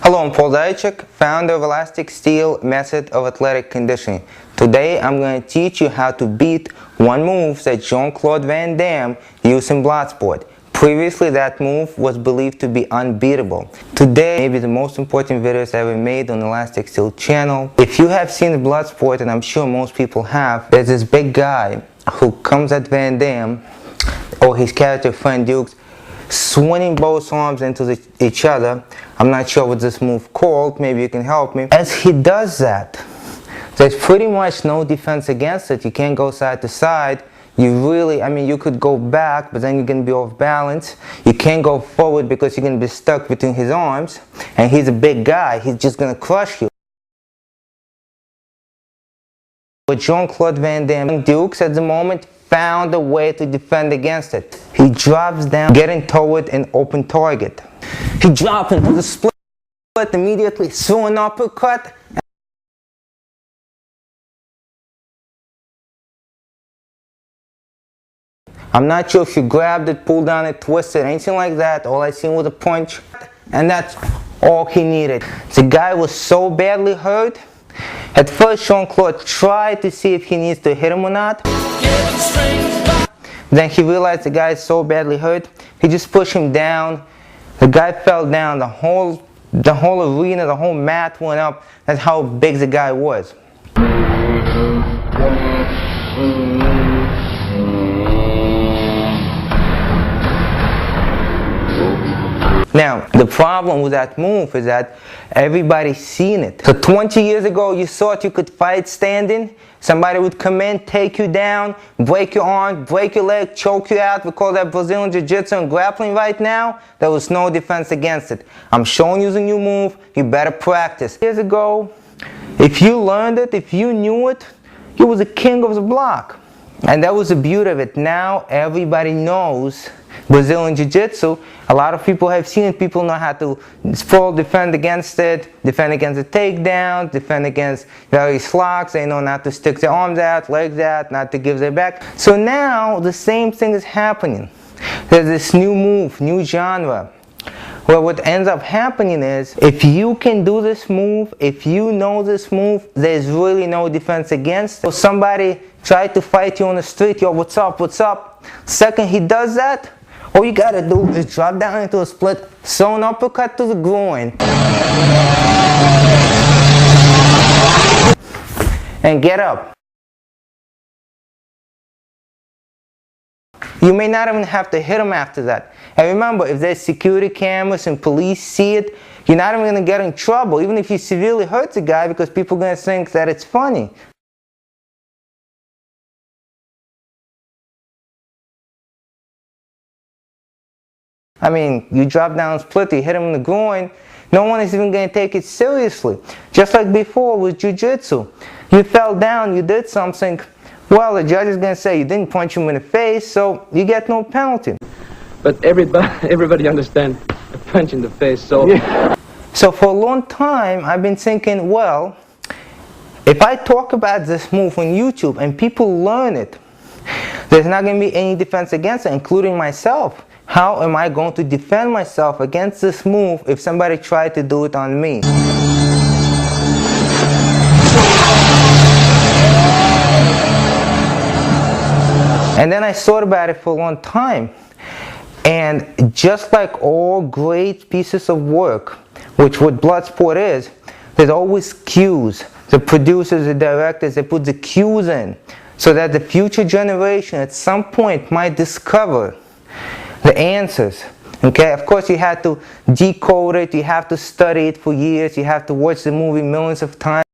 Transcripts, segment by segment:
Hello, I'm Paul Duychik, founder of Elastic Steel Method of Athletic Conditioning. Today I'm going to teach you how to beat one move that Claude Vann Damme used in Bloodsport. Previously that move was believed to be unbeatable. Today, maybe the most important videos ever made on Elastic Steel channel. If you have seen Bloodsport, and I'm sure most people have, there's this big guy who comes at Van Damme, or his character Fank Dux, swinging both arms into each other. I'm not sure what this move called, maybe you can help me. As he does that, there's pretty much no defense against it. You can't go side to side. You could go back, but then you're going to be off balance. You can't go forward because you're going to be stuck between his arms. And he's a big guy. He's just going to crush you. But Claude Vann Damme Dukes at the moment found a way to defend against it. He drops down, getting toward an open target. He drops into the split immediately, through an uppercut. I'm not sure if you grabbed it, pulled down it, twisted, anything like that. All I seen was a punch, and that's all he needed. The guy was so badly hurt. At first, Claude tried to see if he needs to hit him or not. Then he realized the guy is so badly hurt, he just pushed him down. The guy fell down. The whole arena, the whole mat went up. That's how big the guy was. Now, the problem with that move is that everybody's seen it. So 20 years ago, you thought you could fight standing. Somebody would come in, take you down, break your arm, break your leg, choke you out. We call that Brazilian Jiu-Jitsu and grappling right now. There was no defense against it. I'm showing you the new move. You better practice. Years ago, if you learned it, if you knew it, you was the king of the block. And that was the beauty of it. Now everybody knows Brazilian Jiu-Jitsu. A lot of people have seen it. People know how to defend against it, defend against the takedown, defend against various locks. They know not to stick their arms out, legs out, not to give their back. So now the same thing is happening. There's this new move, new genre, where what ends up happening is, if you can do this move, if you know this move, there's really no defense against it. So somebody tried to fight you on the street, yo, what's up, what's up? Second he does that, all you gotta do is drop down into a split, throw an uppercut to the groin, and get up. You may not even have to hit him after that. And remember, if there's security cameras and police see it, you're not even going to get in trouble, even if you severely hurt the guy, because people are going to think that it's funny. I mean, you drop down split, you hit him in the groin, no one is even going to take it seriously. Just like before with Jiu-Jitsu. You fell down, you did something, well, the judge is going to say you didn't punch him in the face, so you get no penalty. But everybody understands a punch in the face, so... Yeah. So for a long time, I've been thinking, well, if I talk about this move on YouTube and people learn it, there's not going to be any defense against it, including myself. How am I going to defend myself against this move if somebody tried to do it on me? And then I thought about it for a long time. And just like all great pieces of work, which what Bloodsport is, there's always cues. The producers, the directors, they put the cues in so that the future generation at some point might discover the answers. Okay, of course you have to decode it, you have to study it for years, you have to watch the movie millions of times.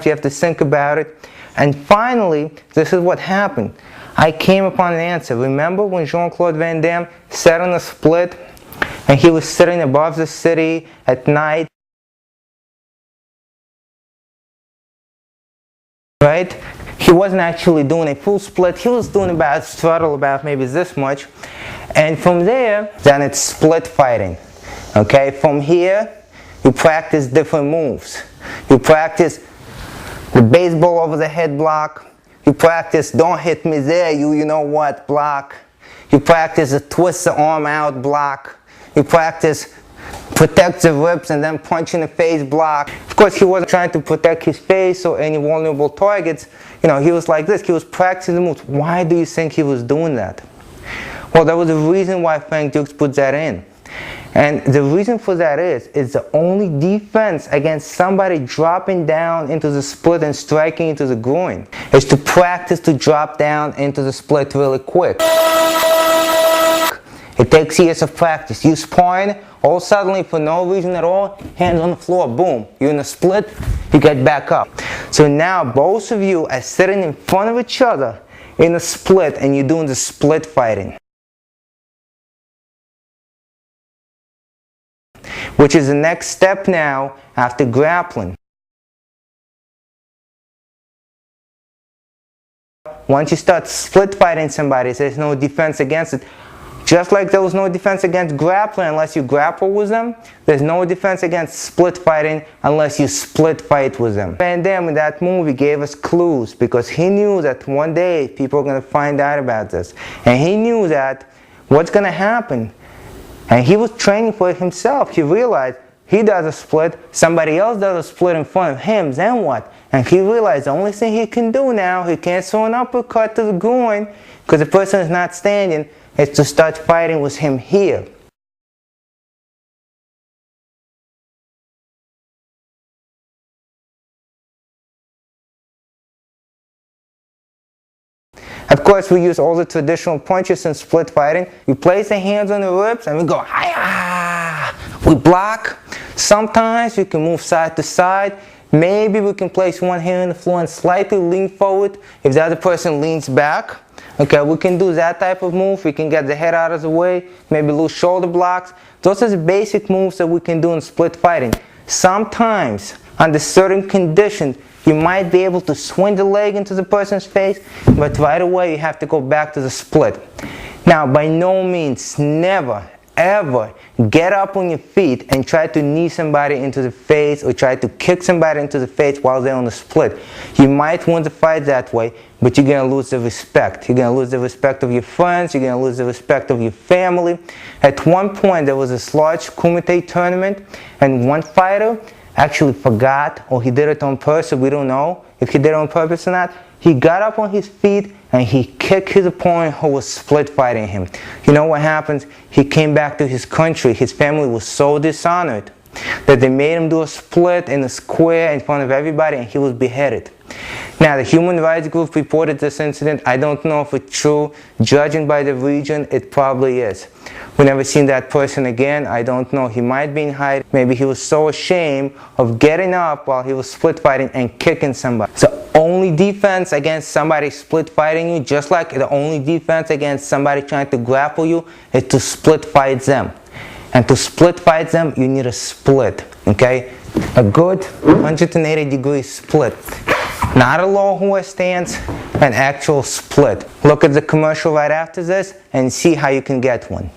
You have to think about it. And finally, this is what happened. I came upon an answer. Remember when Claude Vann Damme sat on a split and he was sitting above the city at night? Right? He wasn't actually doing a full split. He was doing about throttle about maybe this much. And from there, then it's split fighting. Okay? From here, you practice different moves. You practice the baseball over the head block. You practice don't hit me there, you know what block. You practice the twist the arm out block. You practice protect the ribs and then punch in the face block. Of course, he wasn't trying to protect his face or any vulnerable targets. You know, he was like this. He was practicing the moves. Why do you think he was doing that? Well, there was a reason why Fank Dux put that in. And the reason for that is the only defense against somebody dropping down into the split and striking into the groin is to practice to drop down into the split really quick. It takes years of practice. You sparring, all suddenly for no reason at all, hands on the floor, boom. You're in a split, you get back up. So now both of you are sitting in front of each other in a split and you're doing the split fighting, which is the next step now after grappling. Once you start split fighting somebody, there's no defense against it. Just like there was no defense against grappling unless you grapple with them, there's no defense against split fighting unless you split fight with them. Van Damme in that movie gave us clues because he knew that one day people are going to find out about this. And he knew that what's going to happen. And he was training for it himself. He realized he does a split, somebody else does a split in front of him, then what? And he realized the only thing he can do now, he can't throw an uppercut to the groin because the person is not standing, is to start fighting with him here. Of course, we use all the traditional punches in split fighting. We place the hands on the ribs and we go, hi-ya! We block. Sometimes we can move side to side. Maybe we can place one hand on the floor and slightly lean forward if the other person leans back. Okay, we can do that type of move. We can get the head out of the way, maybe lose shoulder blocks. Those are the basic moves that we can do in split fighting. Sometimes, under certain conditions, you might be able to swing the leg into the person's face, but right away you have to go back to the split. Now, by no means, never, ever get up on your feet and try to knee somebody into the face or try to kick somebody into the face while they're on the split. You might win the fight that way, but you're going to lose the respect. You're going to lose the respect of your friends. You're going to lose the respect of your family. At one point, there was this large Commedy tournament, and one fighter actually forgot, or he did it on purpose. We don't know if he did it on purpose or not. He got up on his feet and he kicked his opponent who was split fighting him. You know what happens? He came back to his country. His family was so dishonored that they made him do a split in a square in front of everybody, and he was beheaded. Now, the human rights group reported this incident. I don't know if it's true. Judging by the region, it probably is. We never seen that person again. I don't know. He might be in hiding. Maybe he was so ashamed of getting up while he was split fighting and kicking somebody. So only defense against somebody split fighting you, just like the only defense against somebody trying to grapple you, is to split fight them. And to split fight them, you need a split, okay? A good 180-degree split. Not a low horse stance, an actual split. Look at the commercial right after this and see how you can get one.